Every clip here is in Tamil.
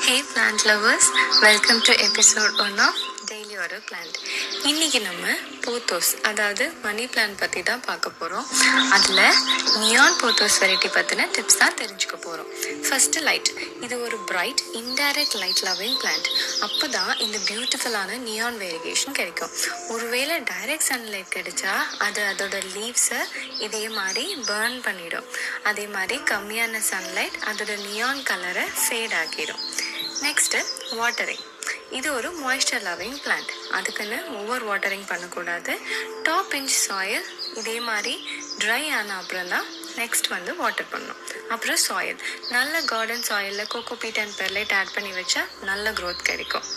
Hey plant lovers, welcome to episode 1 of Daily Order Plant. இன்னைக்கு நம்ம போத்தோஸ் அதாவது மணி பிளான்ட் பற்றி தான் பார்க்க போகிறோம். அதில் நியான் போத்தோஸ் வெரைட்டி பற்றின டிப்ஸ் தான் தெரிஞ்சுக்க போகிறோம். First light. இது ஒரு bright indirect light loving plant. அப்போ தான் இந்த பியூட்டிஃபுல்லான நியான் வேரியேஷன் கிடைக்கும். ஒருவேளை டைரக்ட் சன்லைட் கிடைச்சா அது அதோட லீவ்ஸை இதே மாதிரி பர்ன் பண்ணிடும். அதே மாதிரி கம்மியான சன்லைட் அதோட நியான் கலரை ஃபேட் ஆக்கிடும். Next watering. இது ஒரு மாய்ஸ்சர் லவ்விங் பிளான்ட். அதுக்குன்னு ஓவர் வாட்டரிங் பண்ணக்கூடாது. டாப் இன்ச் சாயில் இதே மாதிரி ட்ரை ஆன அப்புறம் தான் நெக்ஸ்ட் வாட்டர் பண்ணணும். அப்புறம் சாயில், நல்ல கார்டன் சாயிலில் கோகோபீட் அண்ட் பெர்லைட் ஆட் பண்ணி வச்சா நல்ல க்ரோத் கிடைக்கும்.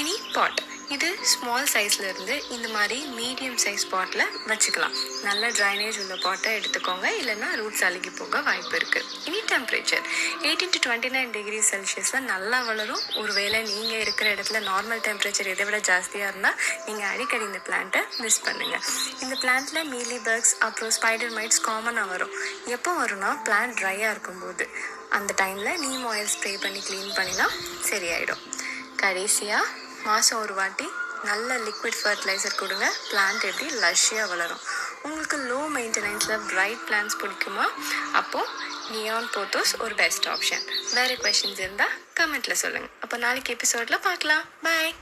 இனி பாட். இது ஸ்மால் சைஸில் இருந்து இந்த மாதிரி மீடியம் சைஸ் பாட்டில் வச்சுக்கலாம். நல்ல ட்ரைனேஜ் உள்ள பாட்டை எடுத்துக்கோங்க, இல்லைன்னா ரூட்ஸ் அழுகி போக வாய்ப்பு இருக்குது. இனி டெம்பரேச்சர் 18 to 29 degrees Celsiusல நல்லா வளரும். ஒருவேளை நீங்கள் இருக்கிற இடத்துல நார்மல் டெம்பரேச்சர் இதை விட ஜாஸ்தியாக இருந்தால் நீங்கள் அடிக்கடி இந்த பிளான்ட்டை மிஸ் பண்ணுங்கள். இந்த பிளான்ட்டில் மீலி பக்ஸ் அப்புறம் ஸ்பைடர் மைட்ஸ் காமனாக வரும். எப்போ வரும்னா பிளான்ட் ட்ரையாக இருக்கும்போது. அந்த டைமில் நீம் ஆயில் ஸ்ப்ரே பண்ணி க்ளீன் பண்ணினா சரியாயிடும். கடைசியாக மாதம் ஒரு வாட்டி நல்ல லிக்விட் ஃபர்டிலைசர் கொடுங்க. பிளான்ட் எப்படி லஷ்ஷியாக வளரும். உங்களுக்கு லோ மெயின்டெனன்ஸில் பிரைட் பிளான்ட்ஸ் பிடிக்குமா? அப்போது நியான் போத்தோஸ் ஒரு பெஸ்ட் ஆப்ஷன். வேறு கொஷின்ஸ் இருந்தால் கமெண்ட்டில் சொல்லுங்கள். அப்போ நாளைக்கு எபிசோடில் பார்க்கலாம். பாய்.